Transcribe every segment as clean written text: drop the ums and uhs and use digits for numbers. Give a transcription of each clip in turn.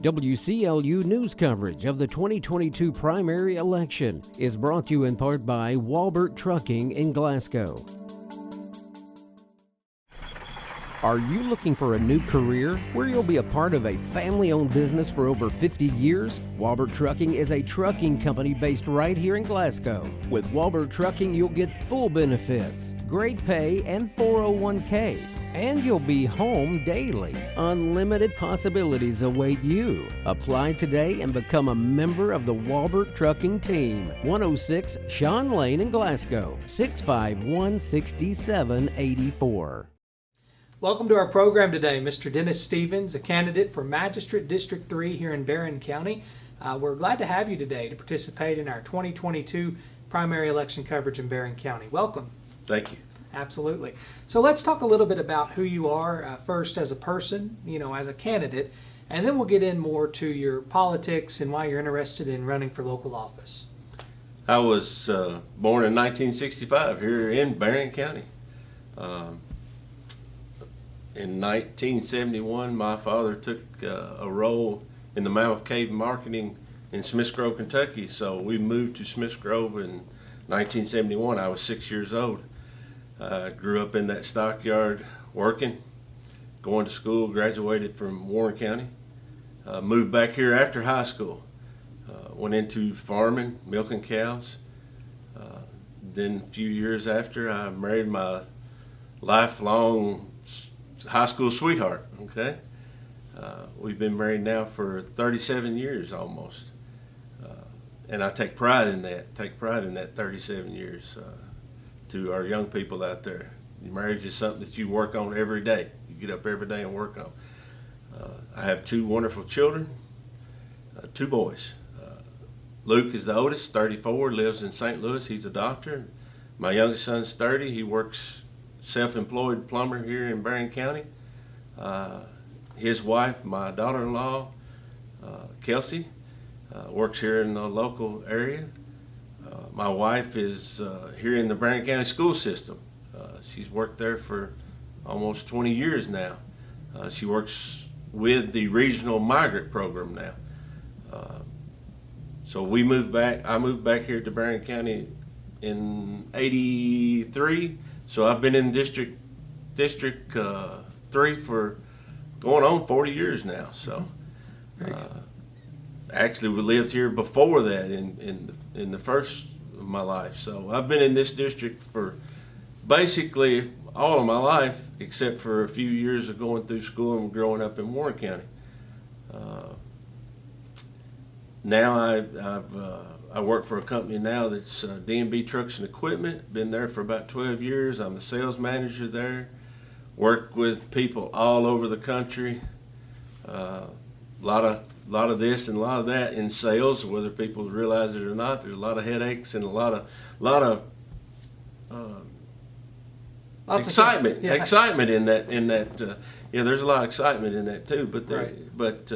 WCLU news coverage of the 2022 primary election is brought to you in part by Walbert Trucking in Glasgow. Are you looking for a new career where you'll be a part of a family-owned business for over 50 years? Walbert Trucking is a trucking company based right here in Glasgow. With Walbert Trucking, you'll get full benefits, great pay, and 401k. And you'll be home daily. Unlimited possibilities await you. Apply today and become a member of the Walbert Trucking team. 106 Sean Lane in Glasgow, 651-6784. Welcome to our program today. Mr. Dennis Stevens, a candidate for Magistrate District 3 here in Barren County. We're glad to have you today to participate in our 2022 primary election coverage in Barren County. Welcome. Thank you. Absolutely. So let's talk a little bit about who you are first as a person, as a candidate, and then we'll get in more to your politics and why you're interested in running for local office. I was born in 1965 here in Barren County. In 1971, my father took a role in the Mammoth Cave marketing in Smiths Grove, Kentucky. So we moved to Smiths Grove in 1971. I was 6 years old. Grew up in that stockyard working, going to school, graduated from Warren County. Moved back here after high school. Went into farming, milking cows. Then a few years after, I married my lifelong high school sweetheart. Okay, we've been married now for 37 years almost, and I take pride in that. 37 years. To our young people out there, marriage is something that you work on every day. You get up every day and work on. I have two wonderful children, two boys. Luke is the oldest, 34, lives in St. Louis. He's a doctor. My youngest son's 30. He works self-employed plumber here in Barren County. His wife, my daughter-in-law, Kelsey, works here in the local area. My wife is here in the Barren County school system. She's worked there for almost 20 years now. She works with the regional migrant program now. So we moved back. I moved back here to Barren County in '83. So I've been in District 3 for going on 40 years now. So actually we lived here before that in the first of my life. So I've been in this district for basically all of my life, except for a few years of going through school and growing up in Warren County. Now I work for a company now that's D&B Trucks and Equipment. Been there for about 12 years. I'm the sales manager there. Work with people all over the country. A lot of this and a lot of that in sales, whether people realize it or not. There's a lot of headaches and a lot of excitement. Yeah. Excitement in that. There's a lot of excitement in that too. But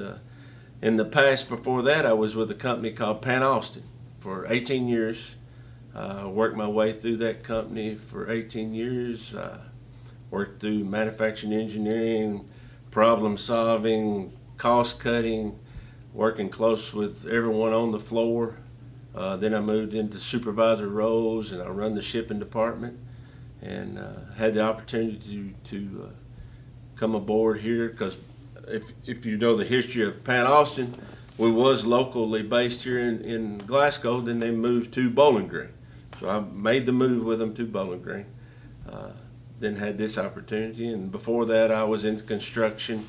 in the past before that, I was with a company called Pan Austin for 18 years. Worked my way through that company for 18 years. Worked through manufacturing, engineering, problem solving, cost cutting, working close with everyone on the floor. Then I moved into supervisor roles, and I run the shipping department, and had the opportunity to come aboard here because if you know the history of Pan Austin, we was locally based here in Glasgow. Then they moved to Bowling Green, so I made the move with them to Bowling Green. Then had this opportunity, and before that I was in construction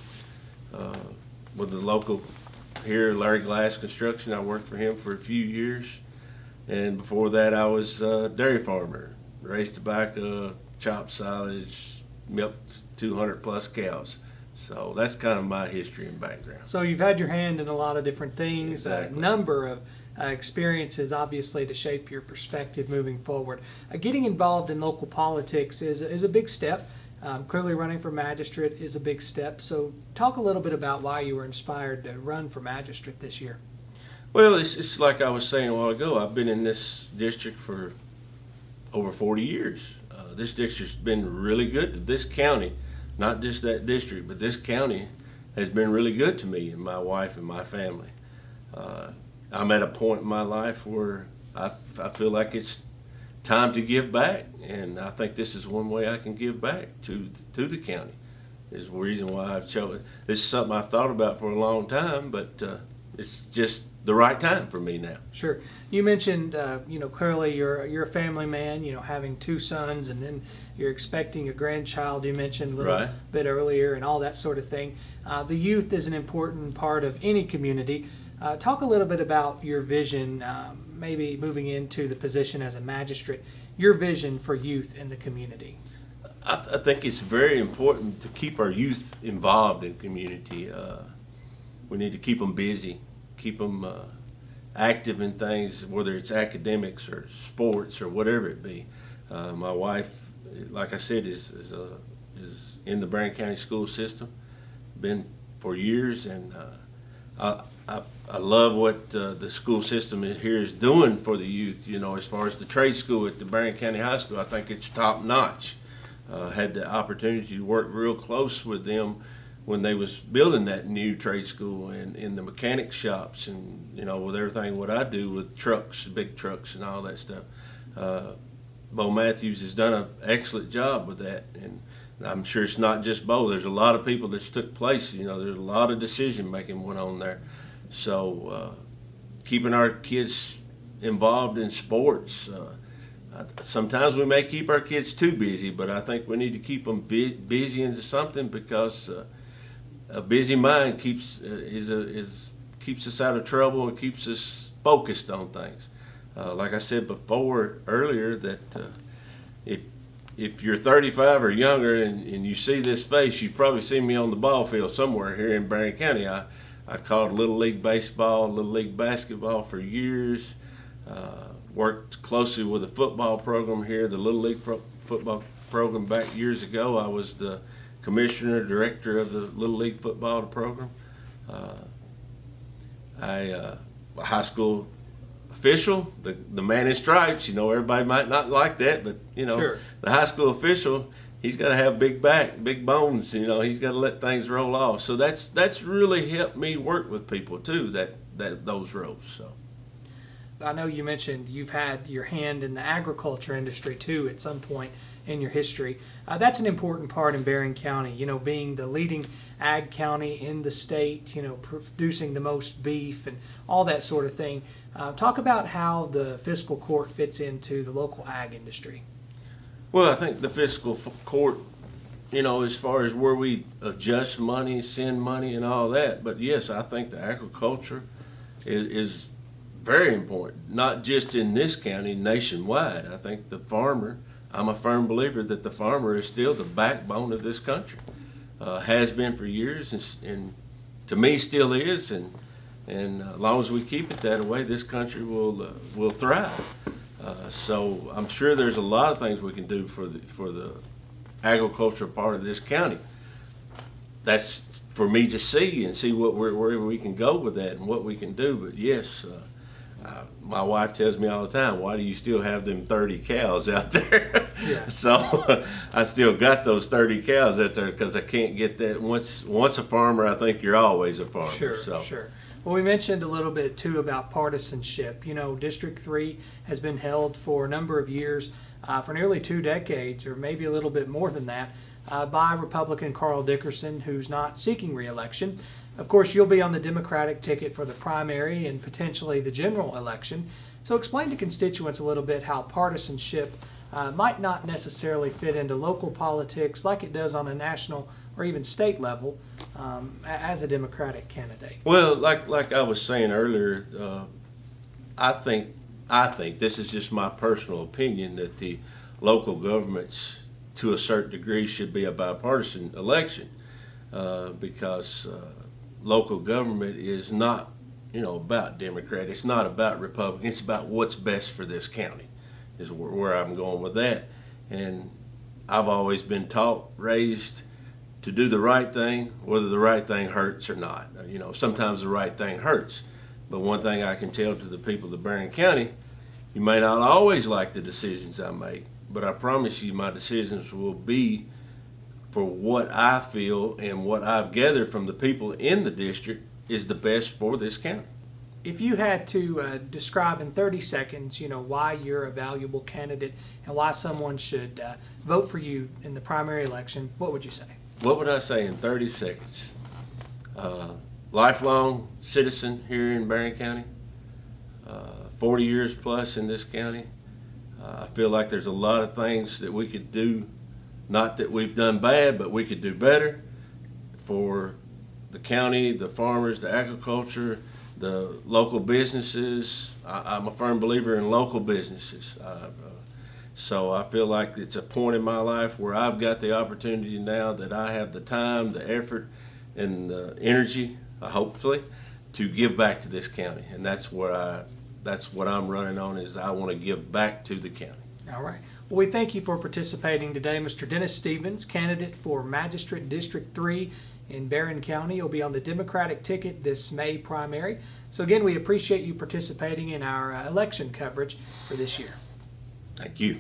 with the local here, Larry Glass Construction. I worked for him for a few years, and before that I was a dairy farmer, raised tobacco, chopped silage, milked 200 plus cows. So that's kind of my history and background. So you've had your hand in a lot of different things, Exactly. A number of experiences, obviously, to shape your perspective moving forward. Getting involved in local politics is a big step. Clearly running for magistrate is a big step. So talk a little bit about why you were inspired to run for magistrate this year. Well, it's like I was saying a while ago. I've been in this district for over 40 years. This district's been really good to this county, not just that district, but this county has been really good to me and my wife and my family. I'm at a point in my life where I feel like it's time to give back, and I think this is one way I can give back to the county. Is the reason why I've chosen. This is something I've thought about for a long time, but it's just the right time for me now. Sure. You mentioned, clearly you're a family man, having 2 sons, and then you're expecting a grandchild, you mentioned a little bit earlier, and all that sort of thing. The youth is an important part of any community. Talk a little bit about your vision, maybe moving into the position as a magistrate, your vision for youth in the community. I think it's very important to keep our youth involved in community. We need to keep them busy, keep them active in things, whether it's academics or sports or whatever it be. My wife, like I said, is in the Barren County school system, been for years, and I love what the school system here is doing for the youth. As far as the trade school at the Barren County High School, I think it's top notch. Had the opportunity to work real close with them when they was building that new trade school and in the mechanic shops, and with everything what I do with trucks, big trucks and all that stuff. Bo Matthews has done an excellent job with that, and I'm sure it's not just Bo. There's a lot of people that's took place. There's a lot of decision making went on there. So keeping our kids involved in sports. Sometimes we may keep our kids too busy, but I think we need to keep them busy into something, because a busy mind keeps us out of trouble and keeps us focused on things. Like I said earlier, that if you're 35 or younger and you see this face, you've probably seen me on the ball field somewhere here in Barren County. I called Little League baseball, Little League basketball for years. Worked closely with the football program here, the Little League football program back years ago. I was the commissioner, director of the Little League football program. A high school official, the man in stripes. Everybody might not like that, but Sure. The high school official, he's got to have big back, big bones. He's got to let things roll off. So that's really helped me work with people too. Those roles. So. I know you mentioned you've had your hand in the agriculture industry too at some point in your history. That's an important part in Barren County, being the leading ag county in the state, producing the most beef and all that sort of thing. Talk about how the fiscal court fits into the local ag industry. Well, I think the fiscal court, as far as where we adjust money, send money and all that, but yes, I think the agriculture is very important, not just in this county, nationwide. I think the farmer, I'm a firm believer that the farmer is still the backbone of this country. Has been for years, and to me still is, and as long as we keep it that way, this country will thrive. So I'm sure there's a lot of things we can do for the agriculture part of this county. That's for me to see and see where we can go with that and what we can do. But yes, my wife tells me all the time, why do you still have them 30 cows out there? Yeah. So I still got those 30 cows out there because I can't get that. Once a farmer, I think you're always a farmer. Sure. Well, we mentioned a little bit too about partisanship. District 3 has been held for a number of years, for nearly 2 decades, or maybe a little bit more than that, by Republican Carl Dickerson, who's not seeking re-election. Of course, you'll be on the Democratic ticket for the primary and potentially the general election. So explain to constituents a little bit how partisanship might not necessarily fit into local politics like it does on a national or even state level as a Democratic candidate. Well, like I was saying earlier, I think this is just my personal opinion that the local governments, to a certain degree, should be a bipartisan election because local government is not, about Democrat. It's not about Republican. It's about what's best for this county is where I'm going with that. And I've always been taught, raised to do the right thing, whether the right thing hurts or not. Sometimes the right thing hurts. But one thing I can tell to the people of Barren County, you may not always like the decisions I make, but I promise you my decisions will be for what I feel and what I've gathered from the people in the district is the best for this county. If you had to describe in 30 seconds, why you're a valuable candidate and why someone should vote for you in the primary election, what would you say? What would I say in 30 seconds? Lifelong citizen here in Barren County, 40 years plus in this county. I feel like there's a lot of things that we could do, not that we've done bad, but we could do better for the county, the farmers, the agriculture, the local businesses. I'm a firm believer in local businesses. So I feel like it's a point in my life where I've got the opportunity now that I have the time, the effort, and the energy, hopefully, to give back to this county. And that's what I'm running on, is I want to give back to the county. All right. Well, we thank you for participating today. Mr. Dennis Stevens, candidate for Magistrate District 3 in Barren County. You'll be on the Democratic ticket this May primary. So again, we appreciate you participating in our election coverage for this year. Thank you.